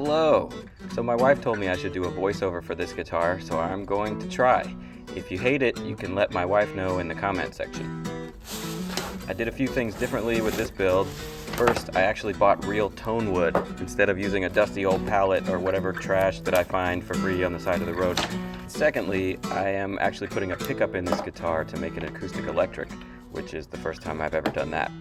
Hello! So my wife told me I should do a voiceover for this guitar, so I'm going to try. If you hate it, you can let my wife know in the comment section. I did a few things differently with this build. First, I actually bought real tone wood instead of using a dusty old pallet or whatever trash that I find for free on the side of the road. Secondly, I am actually putting a pickup in this guitar to make it acoustic electric, which is the first time I've ever done that.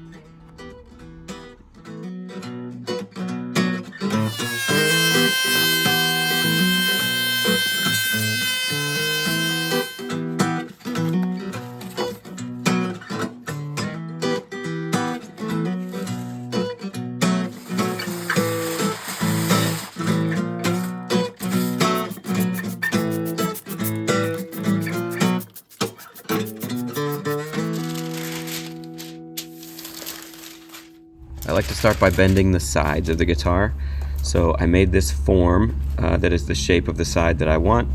I like to start by bending the sides of the guitar. So I made this form that is the shape of the side that I want,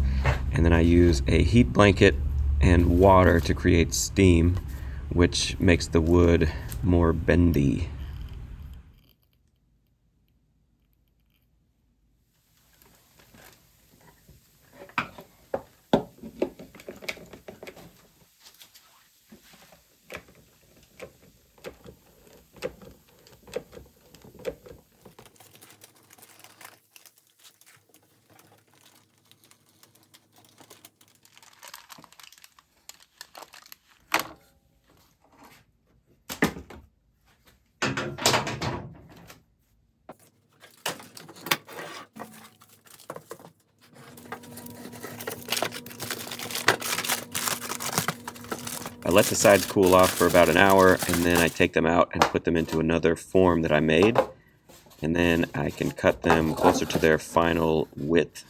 and then I use a heat blanket and water to create steam, which makes the wood more bendy. I let the sides cool off for about an hour, and then I take them out and put them into another form that I made, and then I can cut them closer to their final width.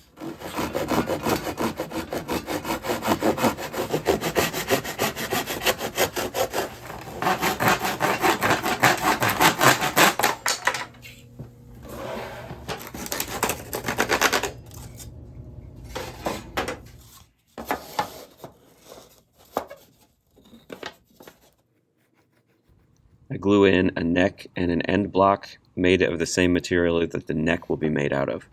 I glue in a neck and an end block made of the same material that the neck will be made out of.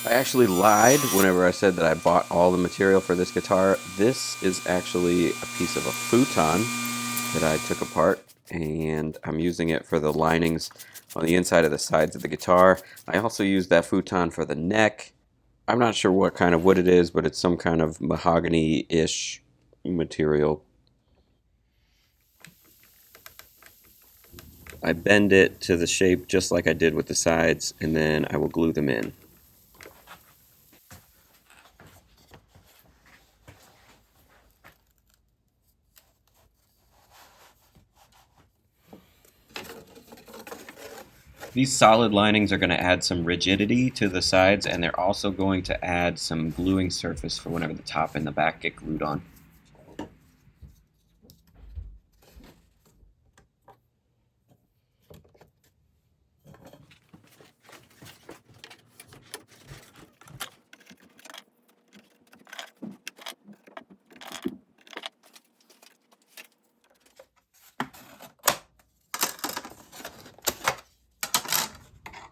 I actually lied whenever I said that I bought all the material for this guitar. This is actually a piece of a futon that I took apart, and I'm using it for the linings on the inside of the sides of the guitar. I also used that futon for the neck. I'm not sure what kind of wood it is, but it's some kind of mahogany-ish material. I bend it to the shape just like I did with the sides, and then I will glue them in. These solid linings are going to add some rigidity to the sides, and they're also going to add some gluing surface for whenever the top and the back get glued on.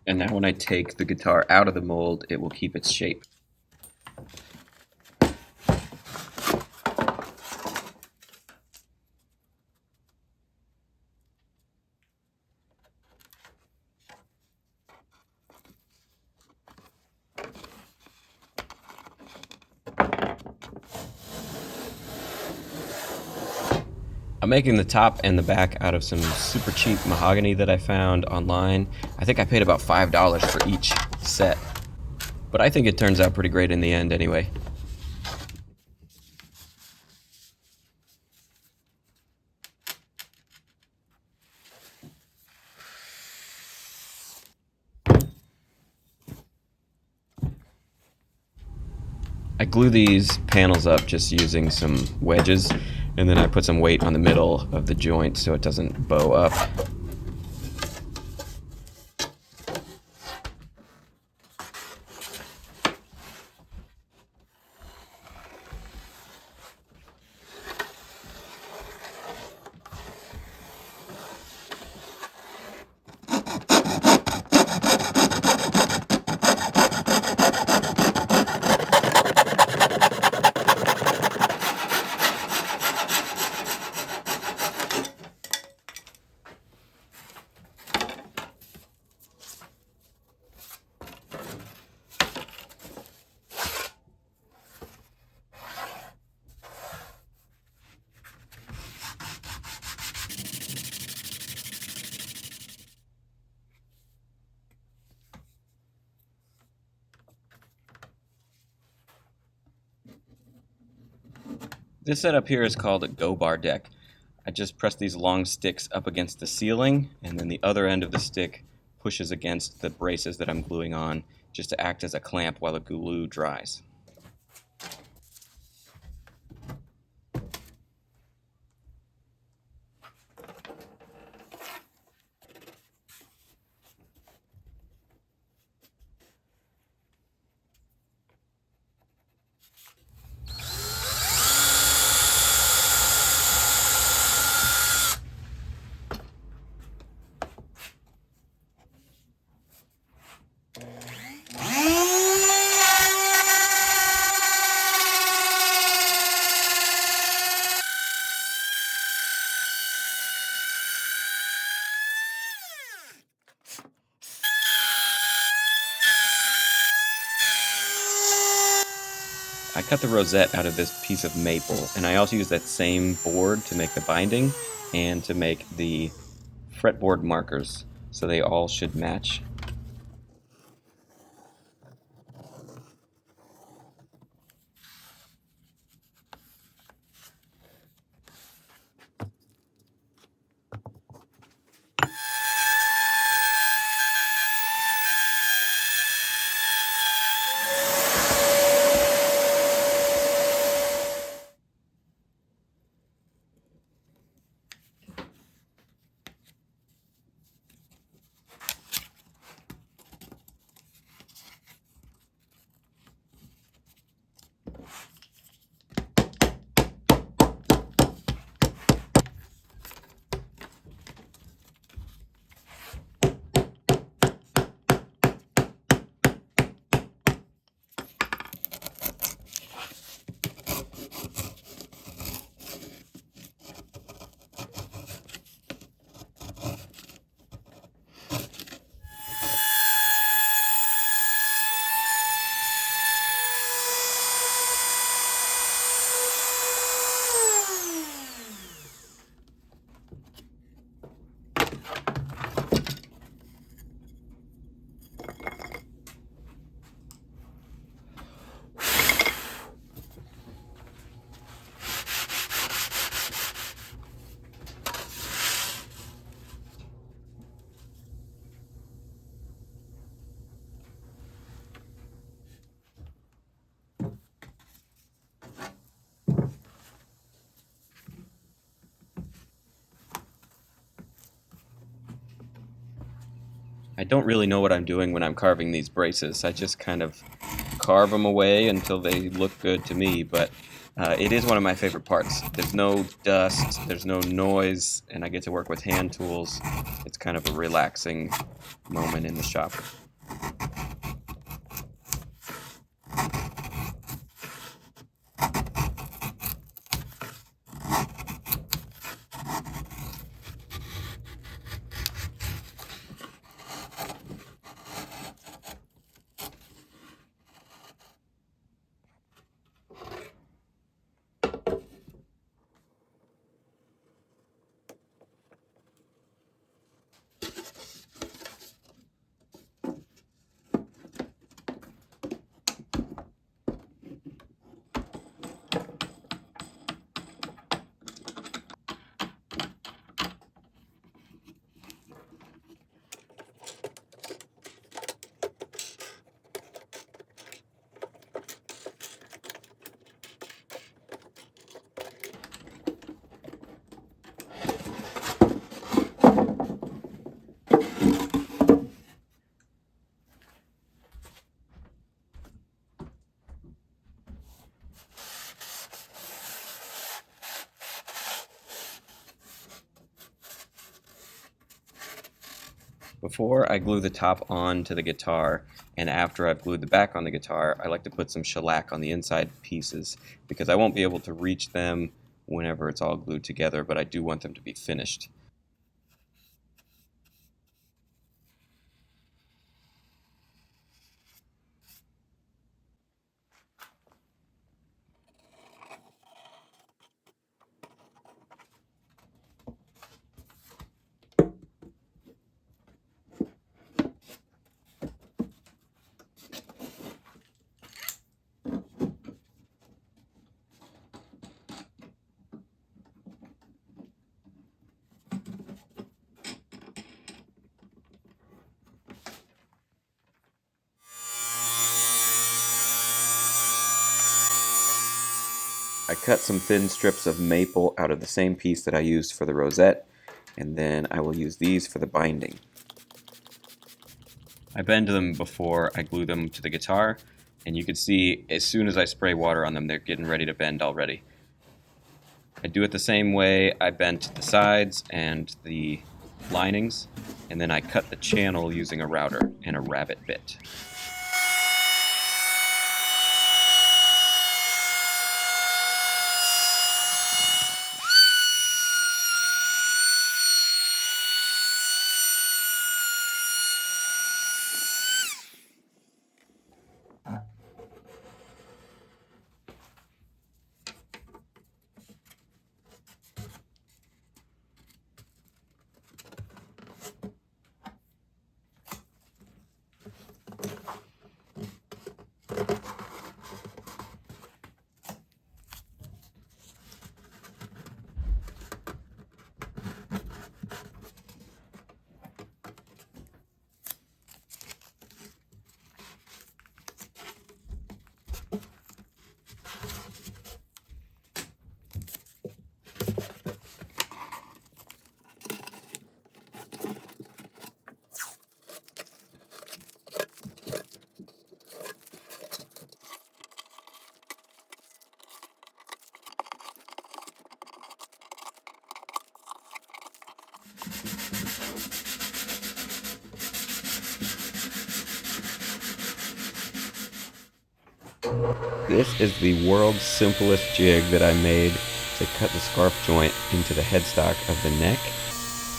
And now when I take the guitar out of the mold, it will keep its shape. I'm making the top and the back out of some super cheap mahogany that I found online. I think I paid about $5 for each set, but I think it turns out pretty great in the end anyway. I glue these panels up just using some wedges, and then I put some weight on the middle of the joint so it doesn't bow up. This setup here is called a go-bar deck. I just press these long sticks up against the ceiling, and then the other end of the stick pushes against the braces that I'm gluing on, just to act as a clamp while the glue dries. I cut the rosette out of this piece of maple, and I also use that same board to make the binding and to make the fretboard markers, so they all should match. I don't really know what I'm doing when I'm carving these braces. I just kind of carve them away until they look good to me, but it is one of my favorite parts. There's no dust, there's no noise, and I get to work with hand tools. It's kind of a relaxing moment in the shop. Before I glue the top on to the guitar, and after I've glued the back on the guitar, I like to put some shellac on the inside pieces because I won't be able to reach them whenever it's all glued together, but I do want them to be finished. I cut some thin strips of maple out of the same piece that I used for the rosette, and then I will use these for the binding. I bend them before I glue them to the guitar, and you can see as soon as I spray water on them, they're getting ready to bend already. I do it the same way. I bent the sides and the linings, and then I cut the channel using a router and a rabbet bit. This is the world's simplest jig that I made to cut the scarf joint into the headstock of the neck.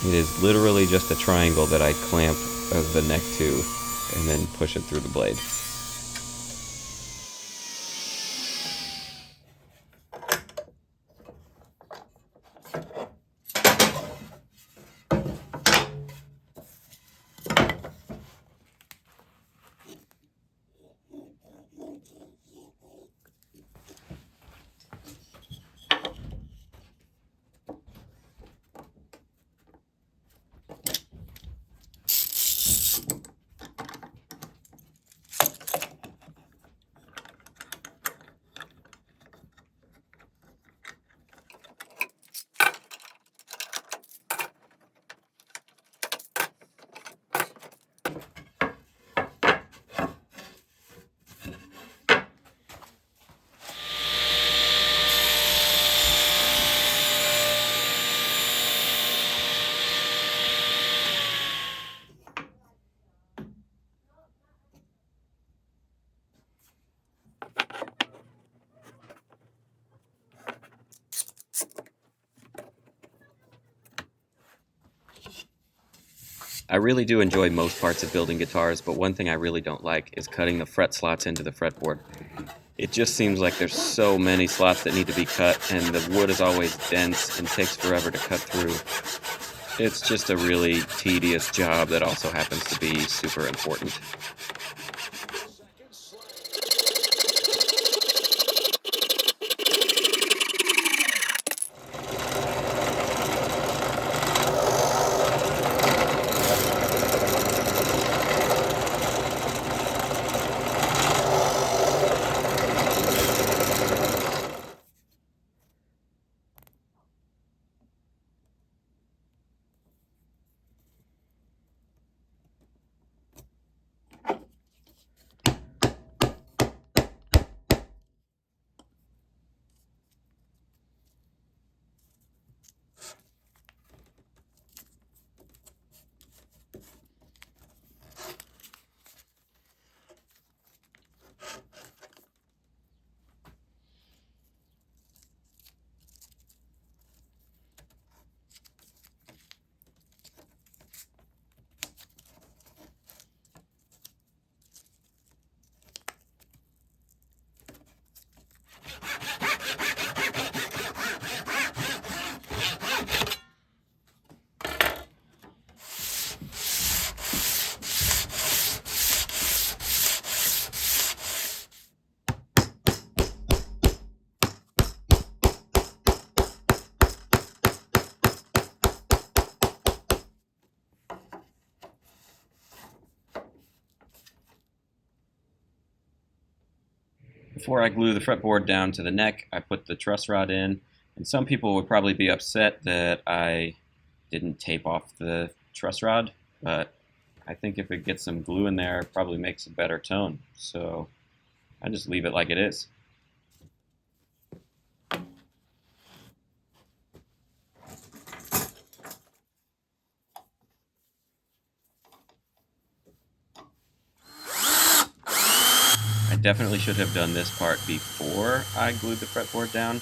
It is literally just a triangle that I clamp the neck to and then push it through the blade. I really do enjoy most parts of building guitars, but one thing I really don't like is cutting the fret slots into the fretboard. It just seems like there's so many slots that need to be cut, and the wood is always dense and takes forever to cut through. It's just a really tedious job that also happens to be super important. Before I glue the fretboard down to the neck, I put the truss rod in, and some people would probably be upset that I didn't tape off the truss rod, but I think if it gets some glue in there, it probably makes a better tone. So I just leave it like it is. I definitely should have done this part before I glued the fretboard down,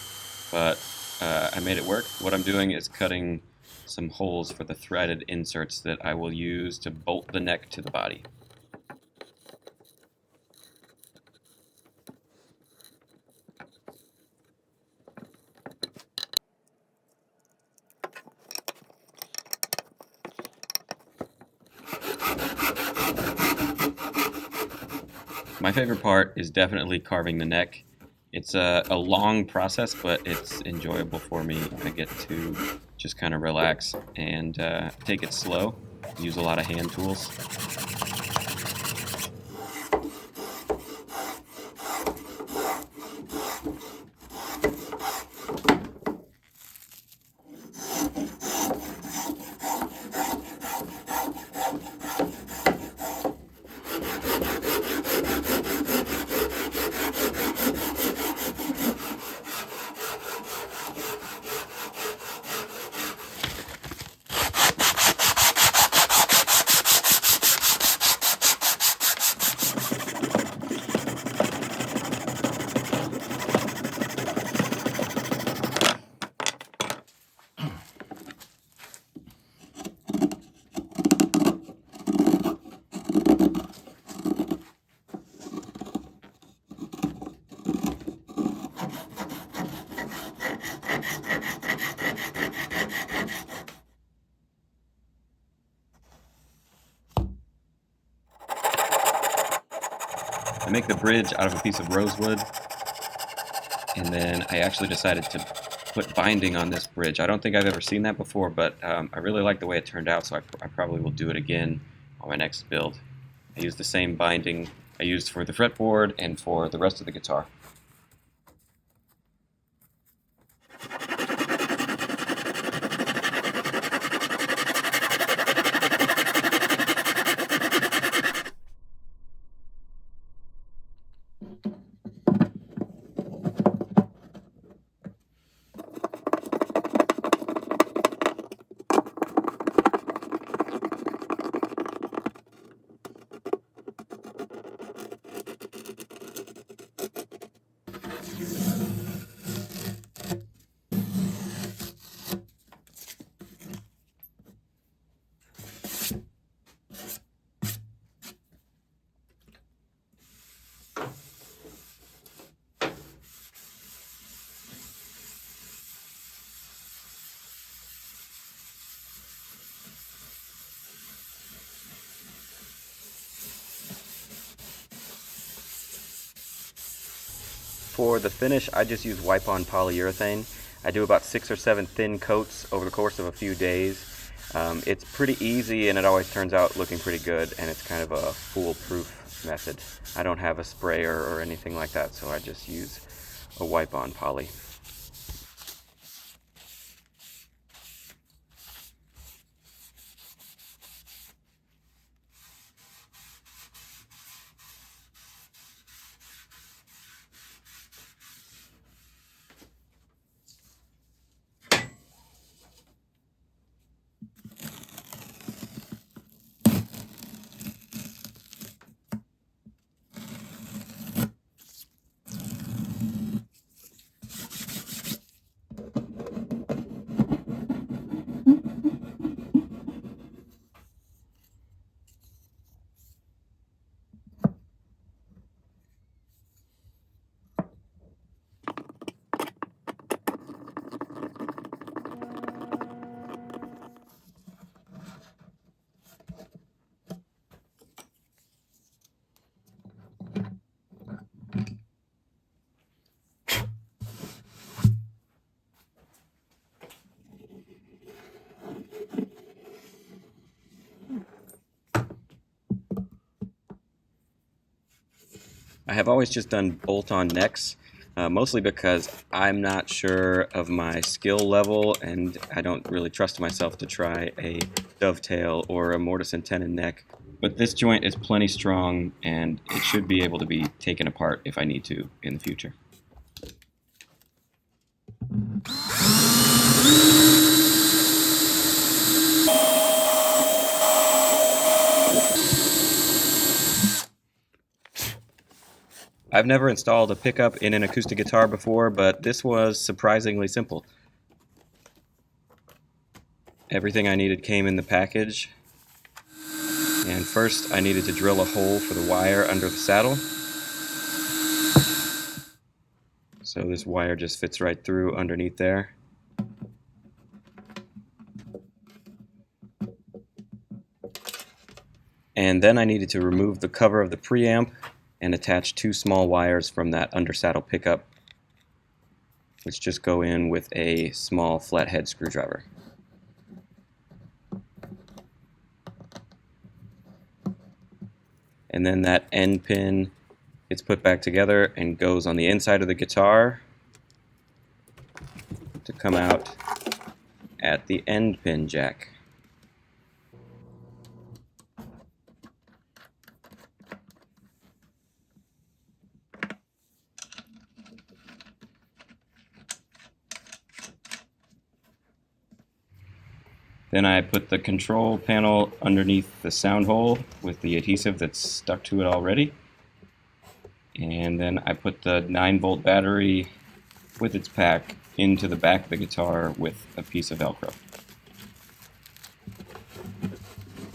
but I made it work. What I'm doing is cutting some holes for the threaded inserts that I will use to bolt the neck to the body. My favorite part is definitely carving the neck. It's a long process, but it's enjoyable for me. I get to just kind of relax and take it slow, use a lot of hand tools. I make the bridge out of a piece of rosewood, and then I actually decided to put binding on this bridge. I don't think I've ever seen that before, but I really like the way it turned out, so I probably will do it again on my next build. I used the same binding I used for the fretboard and for the rest of the guitar. For the finish, I just use wipe-on polyurethane. I do about 6 or 7 thin coats over the course of a few days. It's pretty easy and it always turns out looking pretty good, and it's kind of a foolproof method. I don't have a sprayer or anything like that, so I just use a wipe-on poly. I have always just done bolt-on necks, mostly because I'm not sure of my skill level and I don't really trust myself to try a dovetail or a mortise and tenon neck. But this joint is plenty strong and it should be able to be taken apart if I need to in the future. I've never installed a pickup in an acoustic guitar before, but this was surprisingly simple. Everything I needed came in the package. And first I needed to drill a hole for the wire under the saddle. So this wire just fits right through underneath there. And then I needed to remove the cover of the preamp and attach 2 small wires from that undersaddle pickup, which just go in with a small flathead screwdriver. And then that end pin gets put back together and goes on the inside of the guitar to come out at the end pin jack. Then I put the control panel underneath the sound hole with the adhesive that's stuck to it already. And then I put the 9-volt battery with its pack into the back of the guitar with a piece of Velcro.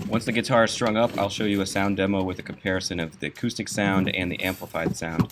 Once the guitar is strung up, I'll show you a sound demo with a comparison of the acoustic sound and the amplified sound.